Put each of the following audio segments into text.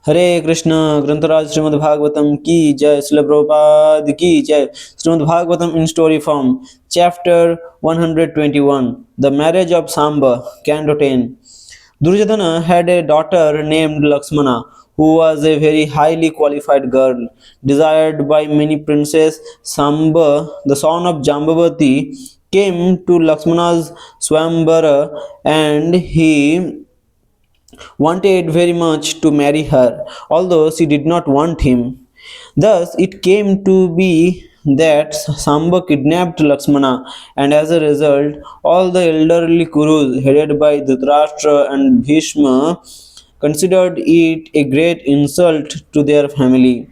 हरे कृष्ण ग्रंथराज श्रीमद्भागवतम की जय श्रील प्रभुपाद की जय Shrimad Bhagavatam in story form chapter 121 the marriage of Sāmba Canto 10 Duryodhana had a daughter named Lakshmana who was a very highly qualified girl desired by many princes. Sāmba the son of Jambavati came to Lakshmana's swamvara and he wanted very much to marry her, although she did not want him. Thus it came to be that Sāmba kidnapped Lakshmana, and as a result, all the elderly Kurus, headed by Dhritarashtra and Bhishma, considered it a great insult to their family.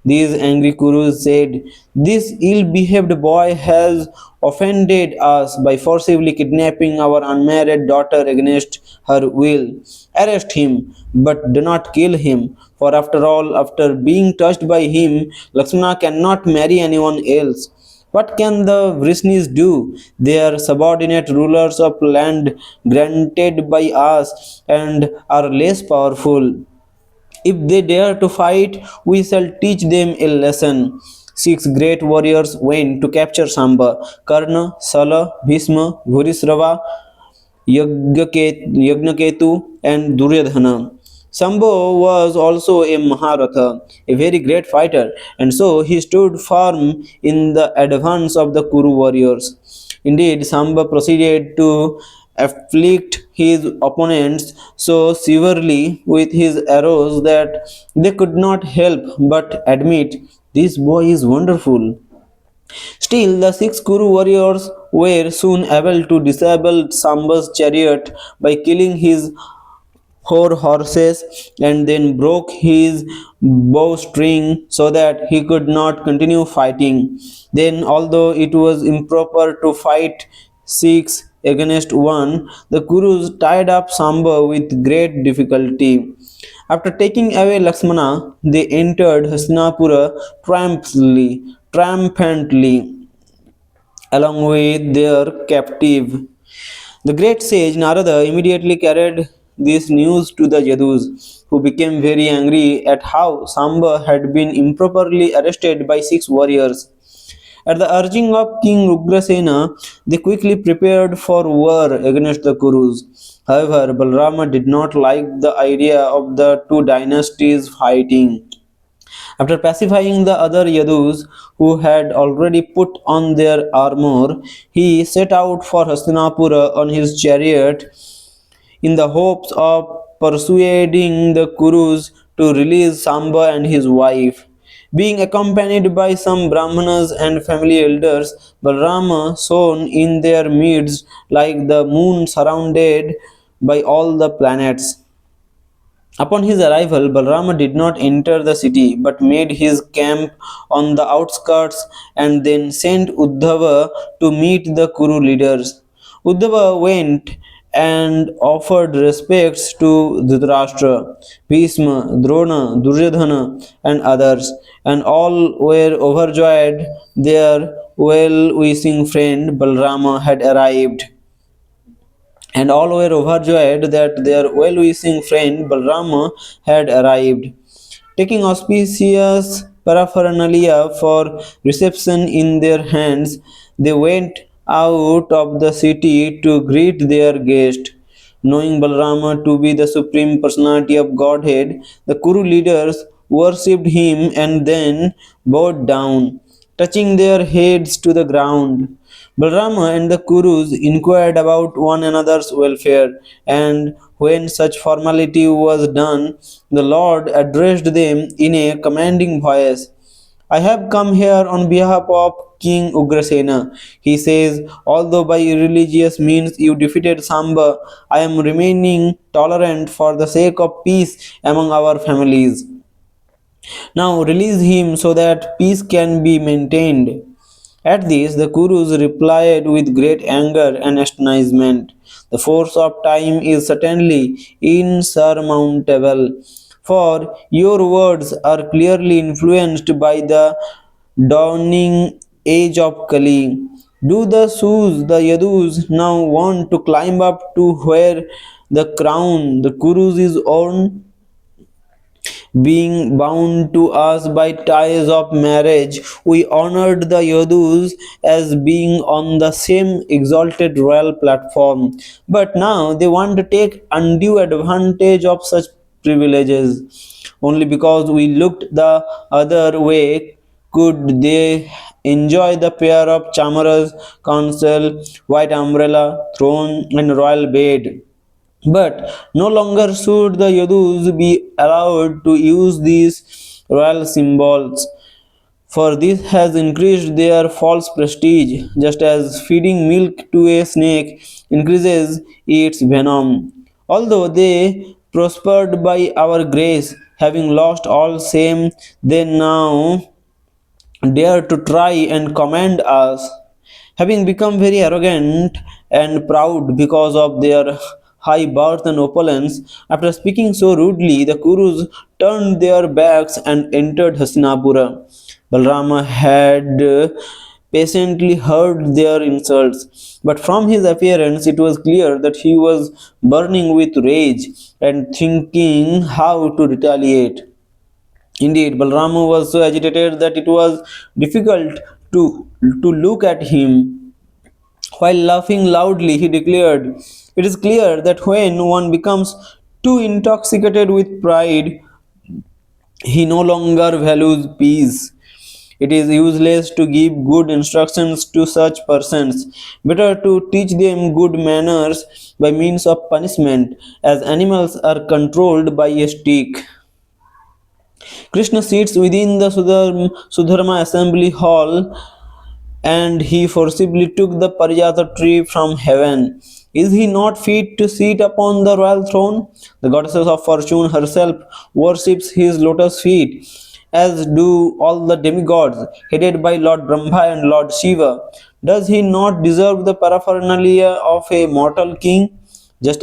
These angry Kurus said, "This ill behaved boy has offended us by forcibly kidnapping our unmarried daughter against her will. Arrest him, but do not kill him, for after all, after being touched by him, Lakshmana cannot marry anyone else." What can the Vrishnis do? They are subordinate rulers of land granted by us and are less powerful. If they dare to fight, we shall teach them a lesson. Six great warriors went to capture Sāmba: Karna, Sala, Bhishma, Bhurisrava, Yagnaketu, and Duryodhana. Sāmba was also a Maharatha, a very great fighter, and so he stood firm in the advance of the Kuru warriors. Indeed, Sāmba proceeded to afflict his opponents so severely with his arrows that they could not help but admit, "This boy is wonderful." Still, the six Kuru warriors were soon able to disable Samba's chariot by killing his four horses and then broke his bowstring so that he could not continue fighting. Then, although it was improper to fight six against one, the Kurus tied up Samba with great difficulty. After taking away Lakshmana, they entered Hastinapura triumphantly along with their captive. The great sage Narada immediately carried this news to the Yadus, who became very angry at how Samba had been improperly arrested by six warriors. At the urging of King Ugrasena, they quickly prepared for war against the Kurus. However, Balrama did not like the idea of the two dynasties fighting. After pacifying the other Yadus who had already put on their armor, he set out for Hastinapura on his chariot in the hopes of persuading the Kurus to release Samba and his wife. Being accompanied by some Brahmanas and family elders, Balrama shone in their midst like the moon surrounded by all the planets. Upon his arrival, Balrama did not enter the city but made his camp on the outskirts and then sent Uddhava to meet the Kuru leaders. Uddhava went and offered respects to Dhritarashtra, Bhishma, Drona, Duryodhana, and others, and all were overjoyed their well wishing friend Balrama had arrived and all were overjoyed that their well-wishing friend Balrama had arrived. Taking auspicious paraphernalia for reception in their hands, they went out of the city to greet their guest. Knowing Balrama to be the supreme personality of Godhead, the Kuru leaders worshipped him and then bowed down, touching their heads to the ground. Balrama and the Kurus inquired about one another's welfare, and when such formality was done, the Lord addressed them in a commanding voice. "I have come here on behalf of King Ugrasena," he says. "Although by irreligious means you defeated Samba, I am remaining tolerant for the sake of peace among our families. Now release him so that peace can be maintained." At this, the Kurus replied with great anger and astonishment. "The force of time is certainly insurmountable, for your words are clearly influenced by the dawning age of Kali. Do the Sus, the Yadus, now want to climb up to where the crown, the Kurus, is on? Being bound to us by ties of marriage, we honored the Yadus as being on the same exalted royal platform. But now they want to take undue advantage of such privileges. Only because we looked the other way could they enjoy the pair of chamaras, council, white umbrella, throne, and royal bed. But no longer should the Yadus be allowed to use these royal symbols, for this has increased their false prestige, just as feeding milk to a snake increases its venom. Although they prospered by our grace, having lost all shame, they now dare to try and command us, having become very arrogant and proud because of their high birth and opulence. After speaking so rudely, the Kurus turned their backs and entered Hastinapura. Balrama had patiently heard their insults, but from his appearance it was clear that he was burning with rage and thinking how to retaliate. Indeed, Balrama was so agitated that it was difficult to look at him. While laughing loudly, he declared, "It is clear that when one becomes too intoxicated with pride, he no longer values peace. It is useless to give good instructions to such persons. Better to teach them good manners by means of punishment, as animals are controlled by a stick." Krishna sits within the Sudharma assembly hall, and he forcibly took the Parijata tree from heaven. Is he not fit to sit upon the royal throne? The goddess of fortune herself worships his lotus feet, as do all the demigods, headed by Lord Brahma and Lord Shiva. Does he not deserve the paraphernalia of a mortal king? Just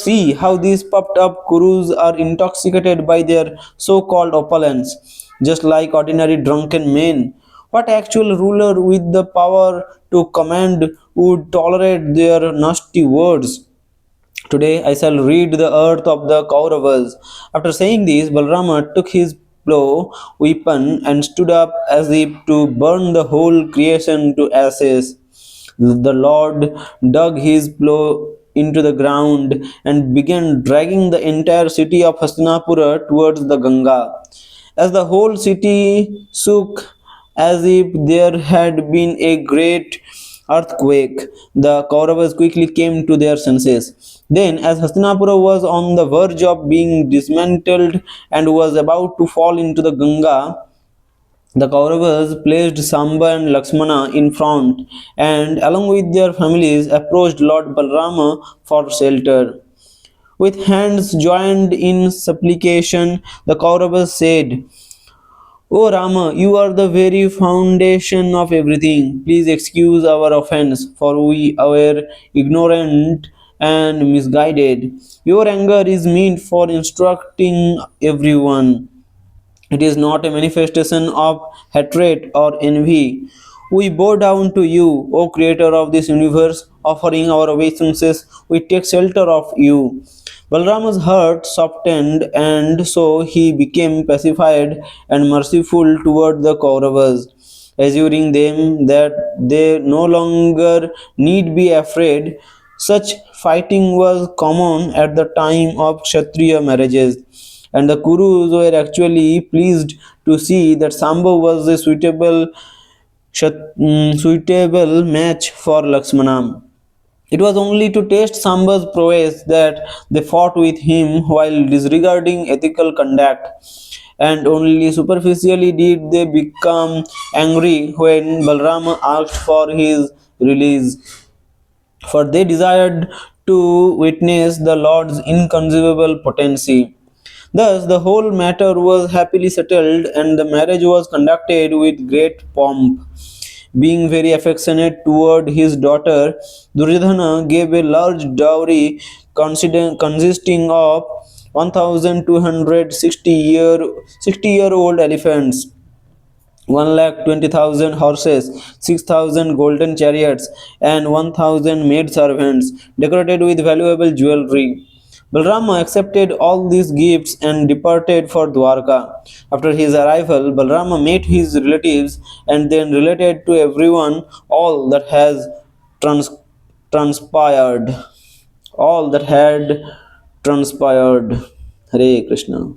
see how these puffed up Kurus are intoxicated by their so-called opulence, just like ordinary drunken men. What actual ruler with the power to command would tolerate their nasty words? Today I shall rid the earth of the Kauravas. After saying this, Balrama took his plow weapon and stood up as if to burn the whole creation to ashes. The Lord dug his plow into the ground and began dragging the entire city of Hastinapura towards the Ganga. As the whole city shook as if there had been a great earthquake, the Kauravas quickly came to their senses. Then, as Hastinapura was on the verge of being dismantled and was about to fall into the Ganga, the Kauravas placed Sāmba and Lakshmana in front and, along with their families, approached Lord Balrama for shelter. With hands joined in supplication, the Kauravas said, "O Rama, you are the very foundation of everything. Please excuse our offense, for we were ignorant and misguided. Your anger is meant for instructing everyone. It is not a manifestation of hatred or envy. We bow down to you, O Creator of this universe, offering our obeisances. We take shelter of you." Balrama's heart softened, and so he became pacified and merciful toward the Kauravas, assuring them that they no longer need be afraid. Such fighting was common at the time of Kshatriya marriages, and the Kurus were actually pleased to see that Sāmba was a suitable match for Lakshmana. It was only to test Samba's prowess that they fought with him while disregarding ethical conduct, and only superficially did they become angry when Balrama asked for his release, for they desired to witness the Lord's inconceivable potency. Thus, the whole matter was happily settled, and the marriage was conducted with great pomp. Being very affectionate toward his daughter, Duryodhana gave a large dowry consisting of 1,260-year-old elephants, 1,20,000 horses, 6,000 golden chariots, and 1,000 maid servants decorated with valuable jewelry. Balarama accepted all these gifts and departed for Dwarka. After his arrival, Balarama met his relatives and then related to everyone all that has trans- transpired. All that had transpired. Hare Krishna.